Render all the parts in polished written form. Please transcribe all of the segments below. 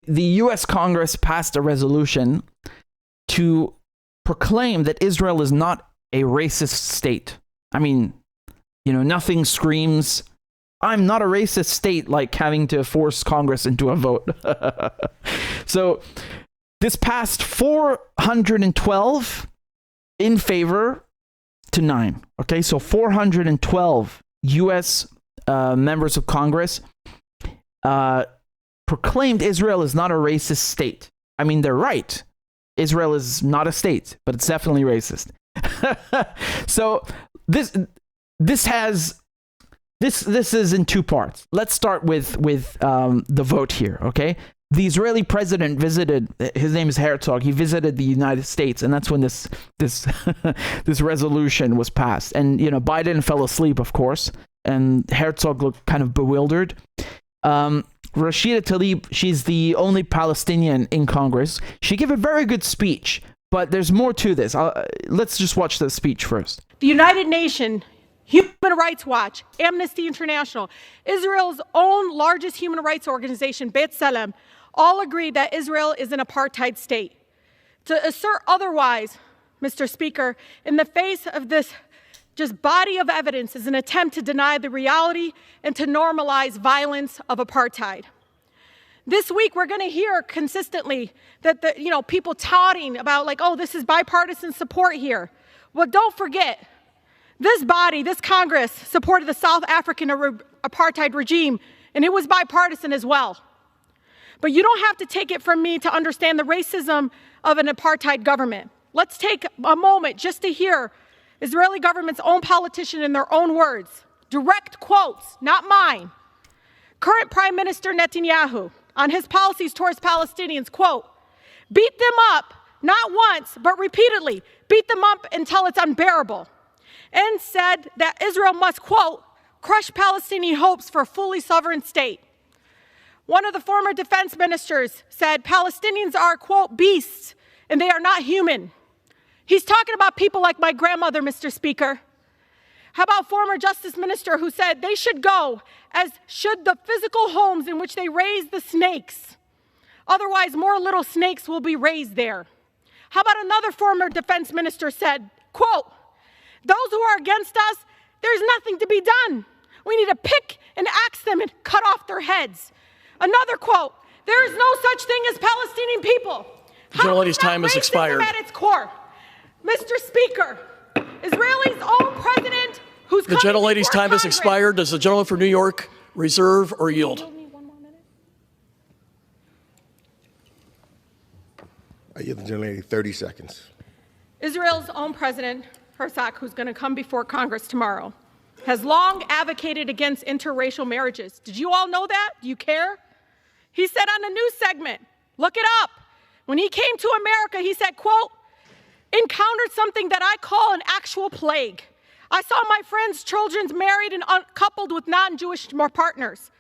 the U.S. Congress passed a resolution to proclaim that Israel is not a racist state. I mean, nothing screams, I'm not a racist state, like having to force Congress into a vote. So this passed 412 in favor to 9. Okay, so 412 U.S. Members of Congress proclaimed Israel is not a racist state. I mean, they're right. Israel is not a state, but it's definitely racist. So this is in two parts. Let's start with the vote here, okay? The Israeli president visited, his name is Herzog, he visited the United States, and that's when this this resolution was passed. And, Biden fell asleep, of course, and Herzog looked kind of bewildered. Rashida Tlaib, she's the only Palestinian in Congress. She gave a very good speech, but there's more to this. Let's just watch the speech first. The United Nations, Human Rights Watch, Amnesty International, Israel's own largest human rights organization, B'Tselem, all agree that Israel is an apartheid state. To assert otherwise, Mr. Speaker, in the face of this just body of evidence, is an attempt to deny the reality and to normalize violence of apartheid. This week, we're going to hear consistently that people touting about this is bipartisan support here. Well, don't forget, this body, this Congress, supported the South African apartheid regime, and it was bipartisan as well. But you don't have to take it from me to understand the racism of an apartheid government. Let's take a moment just to hear Israeli government's own politician in their own words. Direct quotes, not mine. Current Prime Minister Netanyahu, on his policies towards Palestinians, quote, beat them up, not once, but repeatedly, beat them up until it's unbearable, and said that Israel must, quote, crush Palestinian hopes for a fully sovereign state. One of the former defense ministers said Palestinians are, quote, beasts, and they are not human. He's talking about people like my grandmother, Mr. Speaker. How about former Justice Minister who said they should go, as should the physical homes in which they raise the snakes. Otherwise, more little snakes will be raised there. How about another former defense minister said, quote, those who are against us, there's nothing to be done. We need to pick and axe them and cut off their heads. Another quote, there is no such thing as Palestinian people. The gentlelady's time has expired. At its core. Mr. Speaker, Israel's own president, who's the gentlelady's time has expired. Does the gentleman for New York reserve or yield? I give the gentlelady 30 seconds. Israel's own president, Herzog, who's going to come before Congress tomorrow, has long advocated against interracial marriages. Did you all know that? Do you care? He said on a news segment, look it up, when he came to America, he said, quote, encountered something that I call an actual plague. I saw my friends' children married and coupled with non-Jewish partners.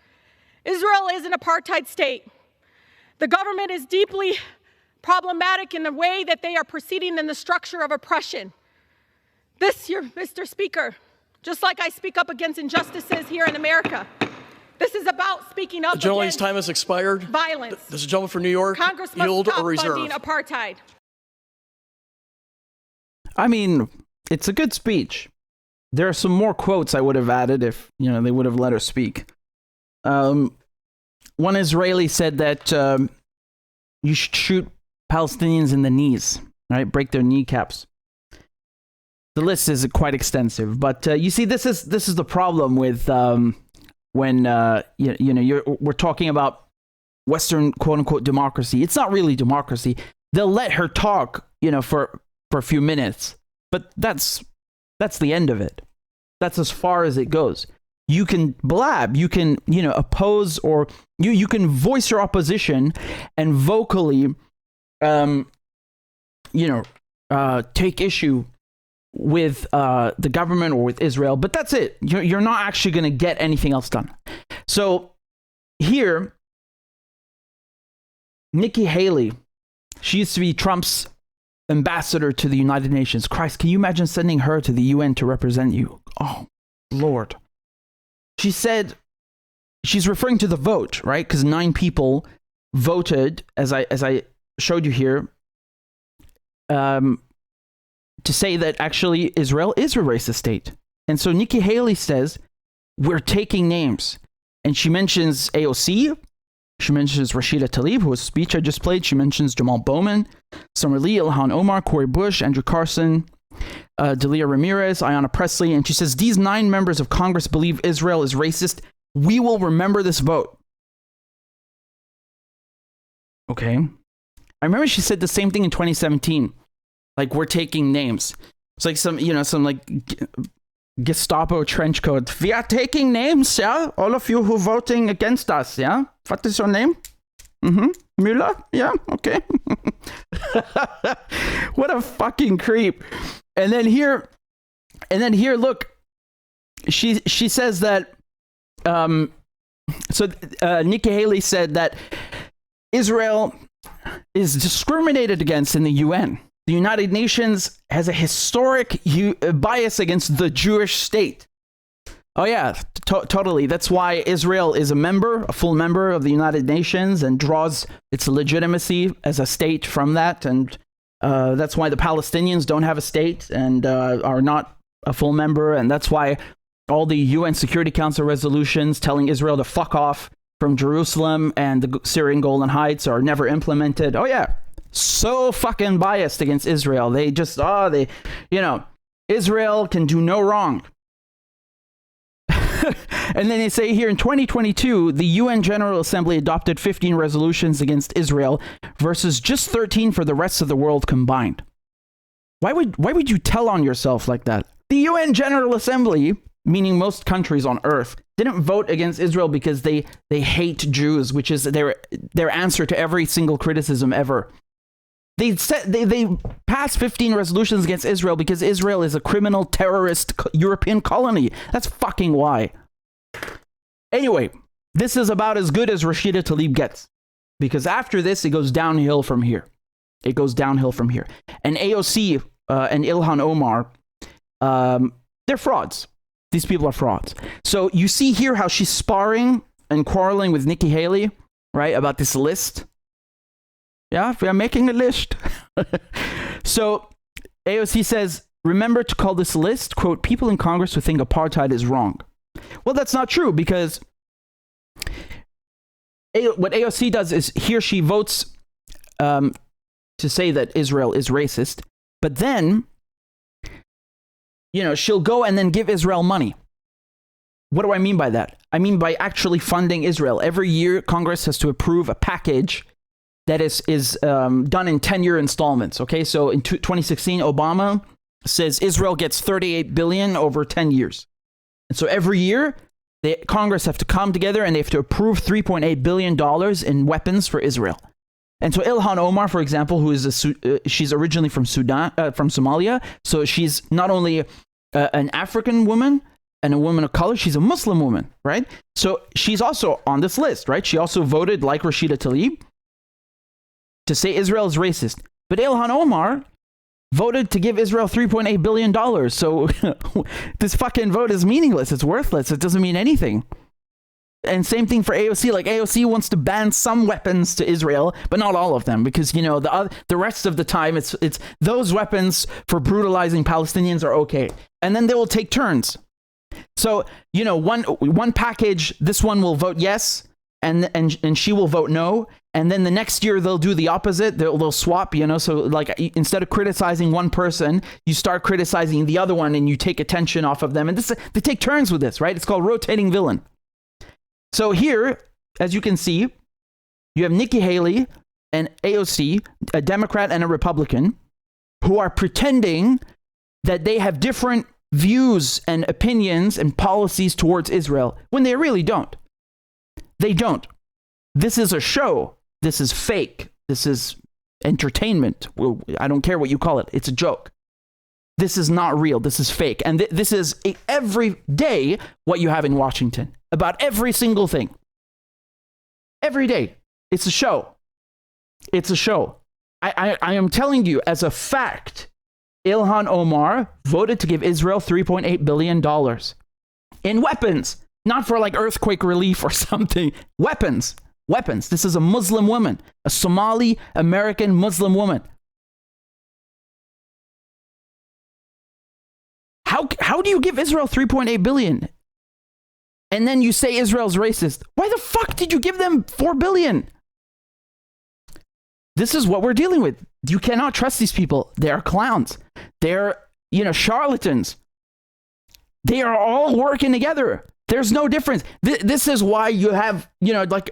Israel is an apartheid state. The government is deeply problematic in the way that they are proceeding in the structure of oppression. This year, Mr. Speaker, just like I speak up against injustices here in America, this is about speaking up against violence. The gentlelady's time has expired. Does the gentleman for New York Congress must yield stop or reserve? funding apartheid. I mean, it's a good speech. There are some more quotes I would have added if, they would have let her speak. One Israeli said that you should shoot Palestinians in the knees, right? Break their kneecaps. The list is quite extensive, but you see, this is the problem with when we're talking about Western quote unquote democracy. It's not really democracy. They'll let her talk, for a few minutes, but that's the end of it. That's as far as it goes. You can blab, you can oppose, or you can voice your opposition and vocally take issue with the government or with Israel, but that's it. You're not actually going to get anything else done. So here, Nikki Haley, she used to be Trump's ambassador to the United Nations. Christ, can you imagine sending her to the UN to represent you? Oh, Lord. She said, she's referring to the vote, right? Because 9 people voted, as I showed you here, to say that actually Israel is a racist state. And so Nikki Haley says, we're taking names. And she mentions AOC. She mentions Rashida Tlaib, whose speech I just played. She mentions Jamal Bowman, Summer Lee, Ilhan Omar, Corey Bush, Andrew Carson, Delia Ramirez, Ayanna Pressley. And she says, these 9 members of Congress believe Israel is racist. We will remember this vote. Okay. I remember she said the same thing in 2017. Like, we're taking names. It's like some like Gestapo trench coat. We are taking names, yeah? All of you who are voting against us, yeah? What is your name? Müller? Yeah, okay. What a fucking creep. And then here, look, she says that, Nikki Haley said that Israel is discriminated against in the UN. The United Nations has a historic bias against the Jewish state. Oh yeah, totally. That's why Israel is a full member of the United Nations, and draws its legitimacy as a state from that. And that's why the Palestinians don't have a state and are not a full member. And that's why all the UN Security Council resolutions telling Israel to fuck off from Jerusalem and the Syrian Golan Heights are never implemented. Oh yeah. So fucking biased against Israel. They just, Israel can do no wrong. And then they say here in 2022, the UN General Assembly adopted 15 resolutions against Israel versus just 13 for the rest of the world combined. Why would you tell on yourself like that? The UN General Assembly, meaning most countries on earth, didn't vote against Israel because they hate Jews, which is their answer to every single criticism ever. They passed 15 resolutions against Israel because Israel is a criminal terrorist European colony. That's fucking why. Anyway, this is about as good as Rashida Tlaib gets, because after this, it goes downhill from here. And AOC and Ilhan Omar, they're frauds. These people are frauds. So you see here how she's sparring and quarreling with Nikki Haley, right, about this list. Yeah, we are making a list. So AOC says, remember to call this list, quote, people in Congress who think apartheid is wrong. Well, that's not true, because what AOC does is here she votes to say that Israel is racist, but then, she'll go and then give Israel money. What do I mean by that? I mean by actually funding Israel. Every year, Congress has to approve a package that is done in 10-year installments. Okay, so in 2016, Obama says Israel gets $38 billion over 10 years. And so every year, Congress have to come together and they have to approve $3.8 billion in weapons for Israel. And so Ilhan Omar, for example, who is she's originally from Somalia, so she's not only an African woman and a woman of color, she's a Muslim woman, right? So she's also on this list, right? She also voted, like Rashida Tlaib, to say Israel is racist. But Ilhan Omar voted to give Israel $3.8 billion. So this fucking vote is meaningless. It's worthless. It doesn't mean anything. And same thing for AOC. Like, AOC wants to ban some weapons to Israel, but not all of them, because, the rest of the time it's those weapons for brutalizing Palestinians are okay. And then they will take turns. So, one package, this one will vote yes, and she will vote no. And then the next year they'll do the opposite. They'll swap, so like instead of criticizing one person, you start criticizing the other one and you take attention off of them. And they take turns with this, right? It's called rotating villain. So here, as you can see, you have Nikki Haley and AOC, a Democrat and a Republican, who are pretending that they have different views and opinions and policies towards Israel when they really don't. They don't. This is a show. This is fake. This is entertainment. I don't care what you call it. It's a joke. This is not real. This is fake. And this is every day what you have in Washington about every single thing. Every day. It's a show. It's a show. I am telling you as a fact, Ilhan Omar voted to give Israel $3.8 billion in weapons, not for like earthquake relief or something. Weapons. weapons. This is a Muslim woman, a Somali American Muslim woman. How do you give Israel 3.8 billion? And then you say Israel's racist. Why the fuck did you give them 4 billion? This is what we're dealing with. You cannot trust these people. They are clowns. They're, charlatans. They are all working together. There's no difference. This is why you have, like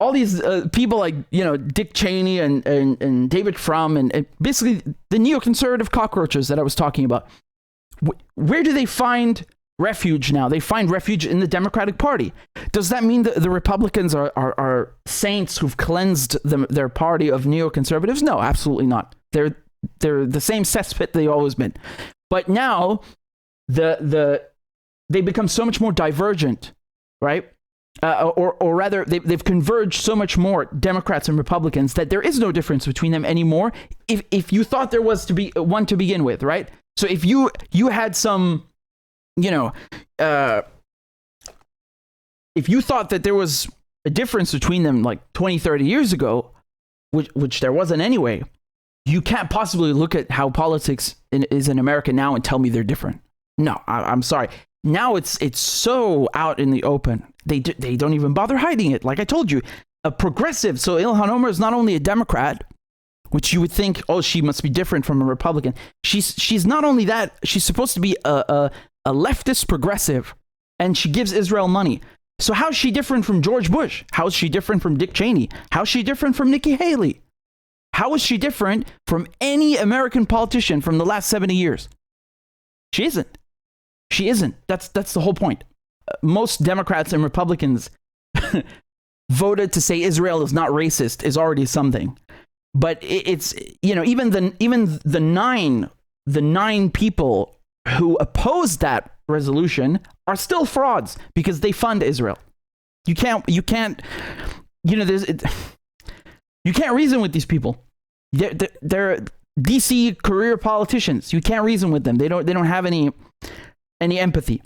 all these people like, Dick Cheney and David Frum and basically the neoconservative cockroaches that I was talking about. Where do they find refuge now? They find refuge in the Democratic Party. Does that mean that the Republicans are saints who've cleansed their party of neoconservatives? No, absolutely not. They're the same cesspit they've always been. But now they become so much more divergent, right? Or rather, they've converged so much more, Democrats and Republicans, that there is no difference between them anymore. If you thought there was to be one to begin with, right? So if you had some, if you thought that there was a difference between them like 20, 30 years ago, which there wasn't anyway, you can't possibly look at how politics is in America now and tell me they're different. No, I'm sorry. Now it's so out in the open. They don't even bother hiding it. Like I told you, a progressive. So Ilhan Omar is not only a Democrat, which you would think, oh, she must be different from a Republican. She's not only that. She's supposed to be a leftist progressive, and she gives Israel money. So how is she different from George Bush? How is she different from Dick Cheney? How is she different from Nikki Haley? How is she different from any American politician from the last 70 years? She isn't. She isn't. That's the whole point. Most Democrats and Republicans voted to say Israel is not racist is already something. But it's, even the nine people who opposed that resolution are still frauds because they fund Israel. You can't reason with these people. They're DC career politicians. You can't reason with them. They don't have any empathy.